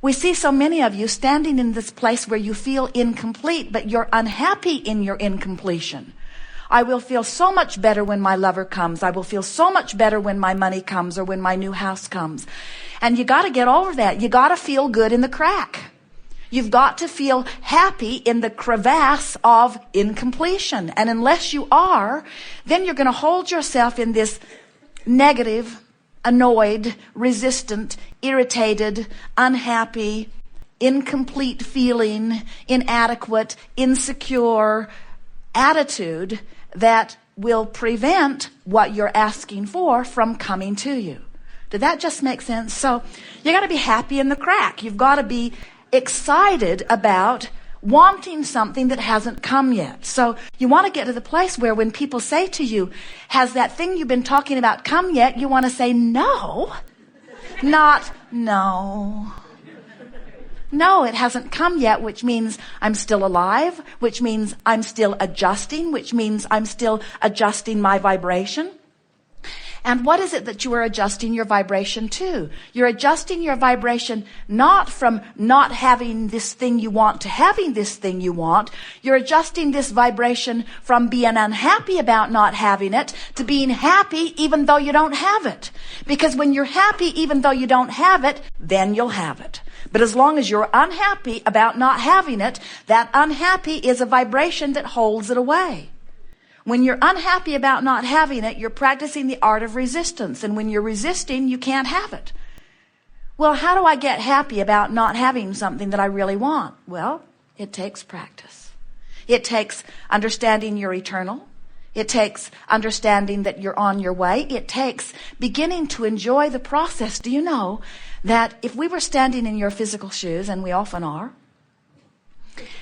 We see so many of you standing in this place where you feel incomplete, but you're unhappy in your incompletion. I will feel so much better when my lover comes. I will feel so much better when my money comes or when my new house comes. And you got to get over that. You got to feel good in the crack. You've got to feel happy in the crevasse of incompletion. And unless you are, then you're going to hold yourself in this negative, annoyed, resistant, irritated, unhappy, incomplete feeling, inadequate, insecure attitude that will prevent what you're asking for from coming to you. Did that just make sense? So you got to be happy in the crack. You've got to be excited about wanting something that hasn't come yet. So you want to get to the place where when people say to you, has that thing you've been talking about come yet? You want to say no, not no. No, it hasn't come yet, which means I'm still alive, which means I'm still adjusting, which means I'm still adjusting my vibration. And what is it that you are adjusting your vibration to? You're adjusting your vibration not from not having this thing you want to having this thing you want. You're adjusting this vibration from being unhappy about not having it to being happy even though you don't have it. Because when you're happy even though you don't have it, then you'll have it. But as long as you're unhappy about not having it, that unhappy is a vibration that holds it away. When you're unhappy about not having it, you're practicing the art of resistance. And when you're resisting, you can't have it. Well, how do I get happy about not having something that I really want? Well, it takes practice. It takes understanding you're eternal. It takes understanding that you're on your way. It takes beginning to enjoy the process. Do you know that if we were standing in your physical shoes, and we often are,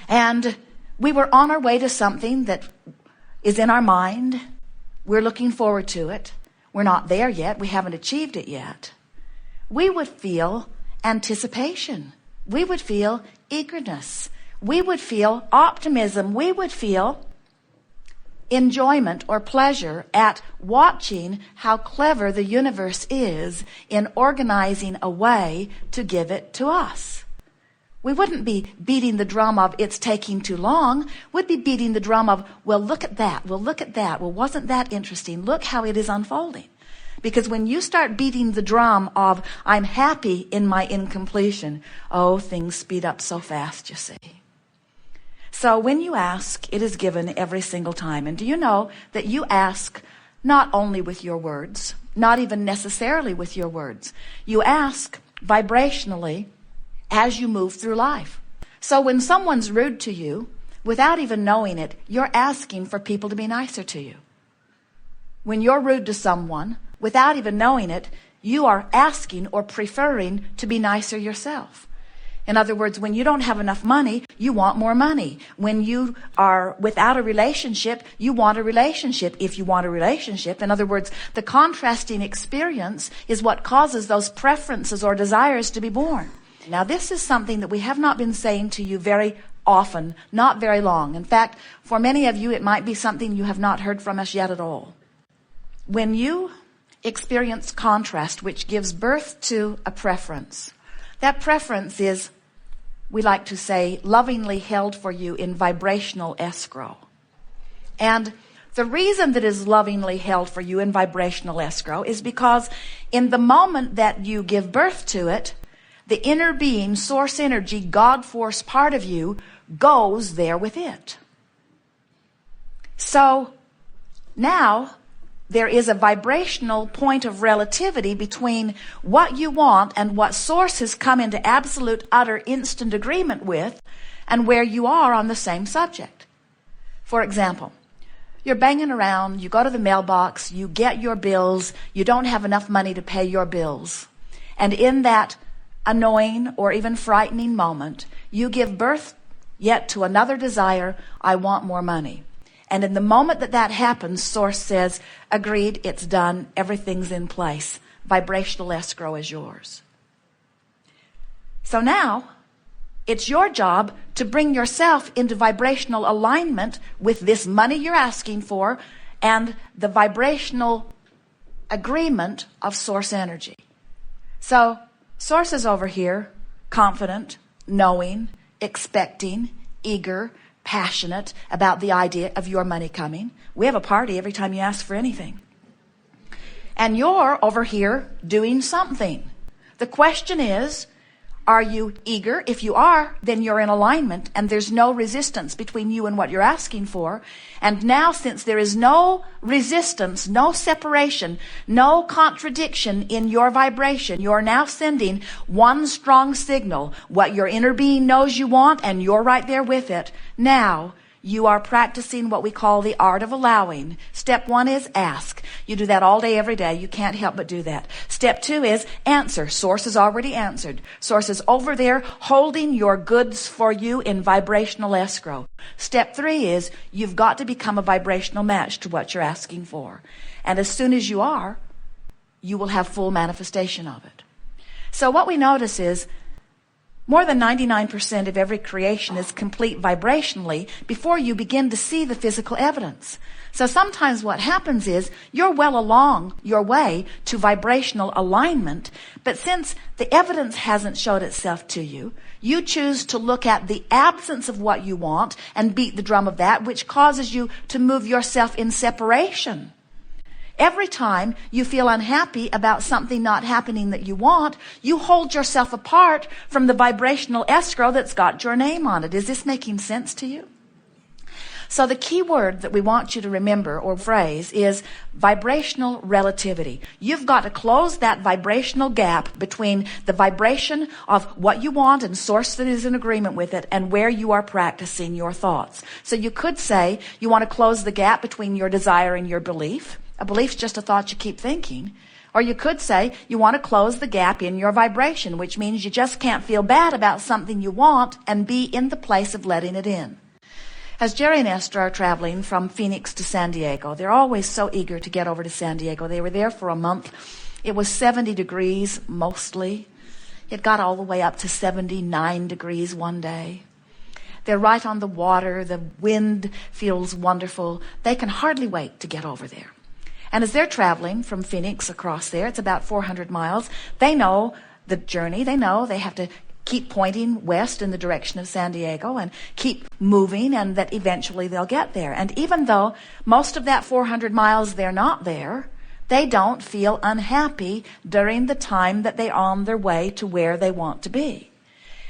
and we were on our way to something that is in our mind, we're looking forward to it, we're not there yet, we haven't achieved it yet, we would feel anticipation, we would feel eagerness, we would feel optimism, we would feel enjoyment or pleasure at watching how clever the universe is in organizing a way to give it to us. We wouldn't be beating the drum of it's taking too long. We'd be beating the drum of, well, look at that. Well, look at that. Well, wasn't that interesting? Look how it is unfolding. Because when you start beating the drum of I'm happy in my incompletion, oh, things speed up so fast, you see. So when you ask, it is given every single time. And do you know that you ask not only with your words, not even necessarily with your words. You ask vibrationally as you move through life. So when someone's rude to you, without even knowing it, you're asking for people to be nicer to you. When you're rude to someone, without even knowing it, you are asking or preferring to be nicer yourself. In other words, when you don't have enough money, you want more money. When you are without a relationship, you want a relationship. If you want a relationship, in other words, the contrasting experience is what causes those preferences or desires to be born. Now, this is something that we have not been saying to you very often, not very long. In fact, for many of you, it might be something you have not heard from us yet at all. When you experience contrast, which gives birth to a preference, that preference is, we like to say, lovingly held for you in vibrational escrow. And the reason that is lovingly held for you in vibrational escrow is because in the moment that you give birth to it, the inner being, source energy, God force part of you goes there with it. So now there is a vibrational point of relativity between what you want and what source has come into absolute, utter, instant agreement with and where you are on the same subject. For example, you're banging around, you go to the mailbox, you get your bills, you don't have enough money to pay your bills. And in that annoying or even frightening moment, you give birth yet to another desire, I want more money. And in the moment that that happens, Source says, agreed, it's done, everything's in place. Vibrational escrow is yours. So now, it's your job to bring yourself into vibrational alignment with this money you're asking for and the vibrational agreement of Source energy. So, Source is over here confident, knowing, expecting, eager, passionate about the idea of your money coming. We have a party every time you ask for anything. And you're over here doing something. The question is, are you eager? If you are, then you're in alignment and there's no resistance between you and what you're asking for. And now, since there is no resistance, no separation, no contradiction in your vibration, you're now sending one strong signal, what your inner being knows you want, and you're right there with it. Now, you are practicing what we call the art of allowing. Step 1 is ask. You do that all day, every day. You can't help but do that. Step 2 is answer. Source is already answered. Source is over there holding your goods for you in vibrational escrow. Step 3 is you've got to become a vibrational match to what you're asking for. And as soon as you are, you will have full manifestation of it. So what we notice is more than 99% of every creation is complete vibrationally before you begin to see the physical evidence. So sometimes what happens is you're well along your way to vibrational alignment, but since the evidence hasn't showed itself to you, you choose to look at the absence of what you want and beat the drum of that, which causes you to move yourself in separation. Every time you feel unhappy about something not happening that you want, you hold yourself apart from the vibrational escrow that's got your name on it. Is this making sense to you? So the key word that we want you to remember or phrase is vibrational relativity. You've got to close that vibrational gap between the vibration of what you want and source that is in agreement with it and where you are practicing your thoughts. So you could say you want to close the gap between your desire and your belief. A belief's just a thought you keep thinking. Or you could say you want to close the gap in your vibration, which means you just can't feel bad about something you want and be in the place of letting it in. As Jerry and Esther are traveling from Phoenix to San Diego, they're always so eager to get over to San Diego. They were there for a month. It was 70 degrees mostly. It got all the way up to 79 degrees one day. They're right on the water. The wind feels wonderful. They can hardly wait to get over there. And as they're traveling from Phoenix across there, it's about 400 miles, they know the journey. They know they have to keep pointing west in the direction of San Diego and keep moving, and that eventually they'll get there. And even though most of that 400 miles they're not there, they don't feel unhappy during the time that they're on their way to where they want to be.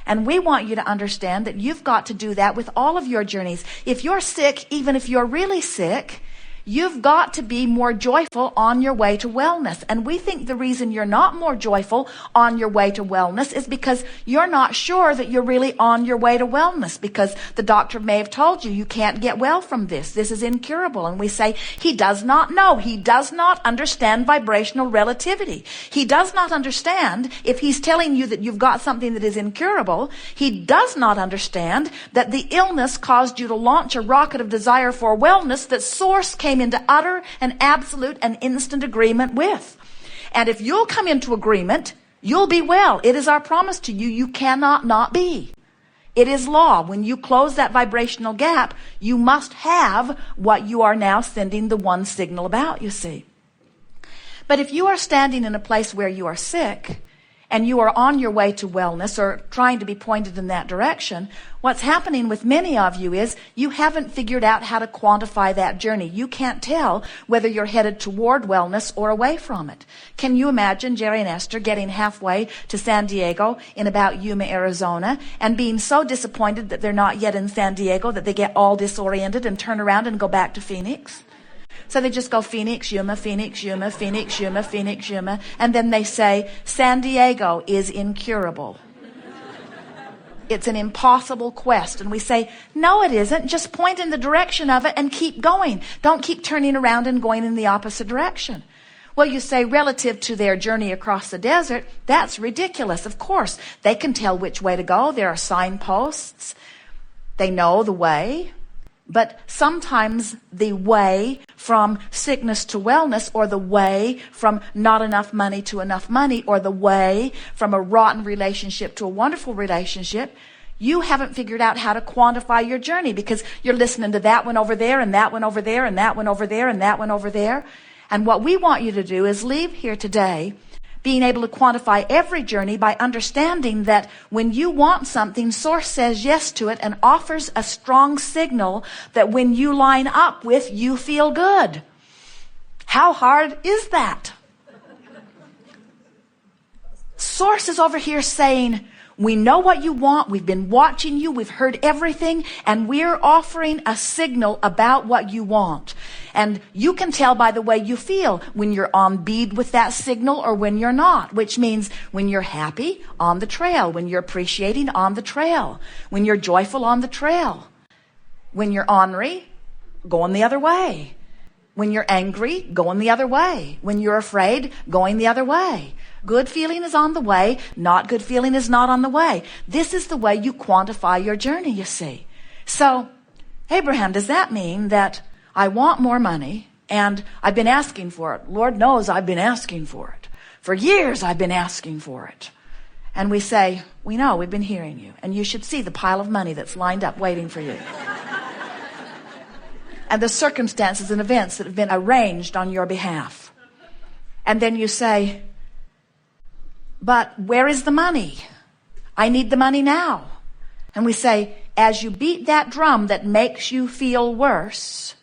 And we want you to understand that you've got to do that with all of your journeys. If you're sick, even if you're really sick, you've got to be more joyful on your way to wellness. And we think the reason you're not more joyful on your way to wellness is because you're not sure that you're really on your way to wellness, because the doctor may have told you you can't get well from this. This is incurable. And we say, he does not know. He does not understand vibrational relativity. He does not understand, if he's telling you that you've got something that is incurable, he does not understand that the illness caused you to launch a rocket of desire for wellness that source came into utter and absolute and instant agreement with. And if you'll come into agreement, you'll be well. It is our promise to you. You cannot not be. It is law. When you close that vibrational gap, you must have what you are now sending the one signal about, you see. But if you are standing in a place where you are sick, and you are on your way to wellness or trying to be pointed in that direction, what's happening with many of you is you haven't figured out how to quantify that journey. You can't tell whether you're headed toward wellness or away from it. Can you imagine Jerry and Esther getting halfway to San Diego in about Yuma, Arizona, and being so disappointed that they're not yet in San Diego that they get all disoriented and turn around and go back to Phoenix? So they just go Phoenix, Yuma, Phoenix, Yuma, Phoenix, Yuma, Phoenix, Yuma. And then they say, San Diego is incurable. It's an impossible quest. And we say, no, it isn't. Just point in the direction of it and keep going. Don't keep turning around and going in the opposite direction. Well, you say relative to their journey across the desert, that's ridiculous. Of course, they can tell which way to go. There are signposts. They know the way. But sometimes the way from sickness to wellness, or the way from not enough money to enough money, or the way from a rotten relationship to a wonderful relationship, you haven't figured out how to quantify your journey, because you're listening to that one over there and that one over there and that one over there and that one over there. And what we want you to do is leave here today being able to quantify every journey by understanding that when you want something, Source says yes to it and offers a strong signal that when you line up with, you feel good. How hard is that? Source is over here saying, we know what you want. We've been watching you. We've heard everything. And we're offering a signal about what you want. And you can tell by the way you feel when you're on bead with that signal or when you're not, which means when you're happy, on the trail. When you're appreciating, on the trail. When you're joyful, on the trail. When you're ornery, going the other way. When you're angry, going the other way. When you're afraid, going the other way. Good feeling is on the way. Not good feeling is not on the way. This is the way you quantify your journey, you see. So, Abraham, does that mean that I want more money and I've been asking for it? Lord knows I've been asking for it. For years I've been asking for it. And we say, we know, we've been hearing you. And you should see the pile of money that's lined up waiting for you. And the circumstances and events that have been arranged on your behalf. And then you say, but where is the money? I need the money now. And we say, as you beat that drum that makes you feel worse,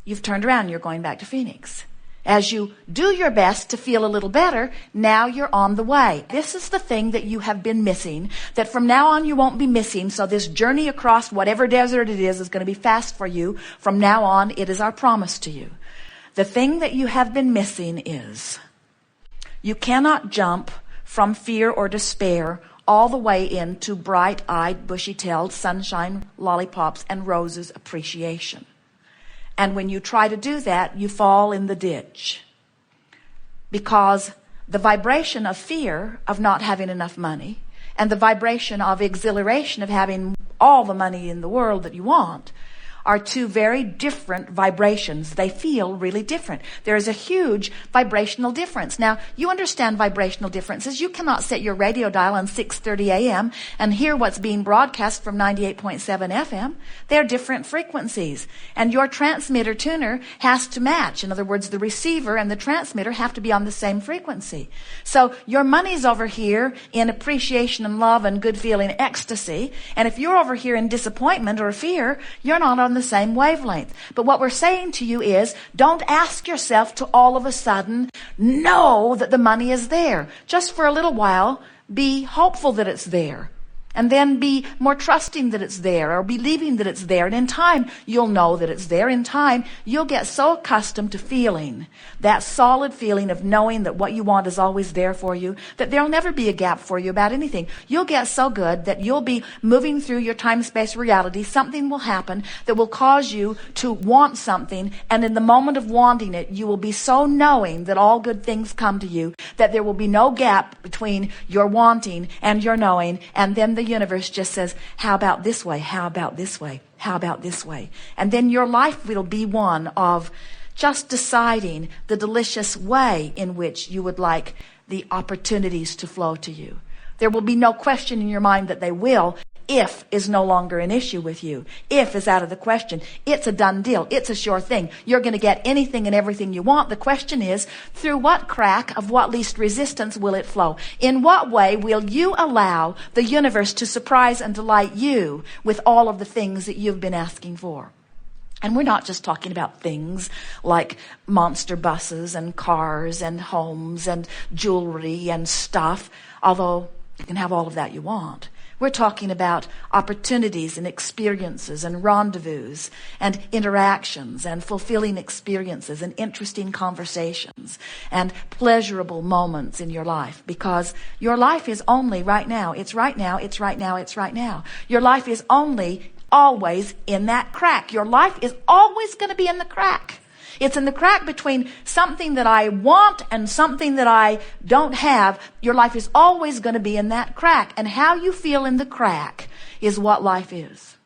you've turned around and you're going back to Phoenix. As you do your best to feel a little better, now you're on the way. This is the thing that you have been missing, that from now on you won't be missing. So this journey across whatever desert it is going to be fast for you. From now on, it is our promise to you. The thing that you have been missing is you cannot jump from fear or despair all the way into bright-eyed, bushy-tailed, sunshine, lollipops, and roses appreciation. And when you try to do that, you fall in the ditch. Because the vibration of fear of not having enough money and the vibration of exhilaration of having all the money in the world that you want are two very different vibrations. They feel really different. There is a huge vibrational difference. Now, you understand vibrational differences. You cannot set your radio dial on 6:30 a.m. and hear what's being broadcast from 98.7 FM. They're different frequencies. And your transmitter tuner has to match. In other words, the receiver and the transmitter have to be on the same frequency. So your money's over here in appreciation and love and good feeling ecstasy. And if you're over here in disappointment or fear, you're not on the same wavelength. But what we're saying to you is, don't ask yourself to all of a sudden know that the money is there. Just for a little while, be hopeful that it's there. And then be more trusting that it's there, or believing that it's there. And in time, you'll know that it's there. In time, you'll get so accustomed to feeling that solid feeling of knowing that what you want is always there for you, that there'll never be a gap for you about anything. You'll get so good that you'll be moving through your time-space reality. Something will happen that will cause you to want something. And in the moment of wanting it, you will be so knowing that all good things come to you, that there will be no gap between your wanting and your knowing. And then the universe just says, how about this way? How about this way? How about this way? And then your life will be one of just deciding the delicious way in which you would like the opportunities to flow to you. There will be no question in your mind that they will. If is no longer an issue with you. If is out of the question. It's a done deal. It's a sure thing. You're going to get anything and everything you want. The question is, through what crack of what least resistance will it flow? In what way will you allow the universe to surprise and delight you with all of the things that you've been asking for? And we're not just talking about things like monster buses and cars and homes and jewelry and stuff, although you can have all of that you want. We're talking about opportunities and experiences and rendezvous and interactions and fulfilling experiences and interesting conversations and pleasurable moments in your life, because your life is only right now. It's right now. It's right now. It's right now. Your life is only always in that crack. Your life is always going to be in the crack. It's in the crack between something that I want and something that I don't have. Your life is always going to be in that crack. And how you feel in the crack is what life is.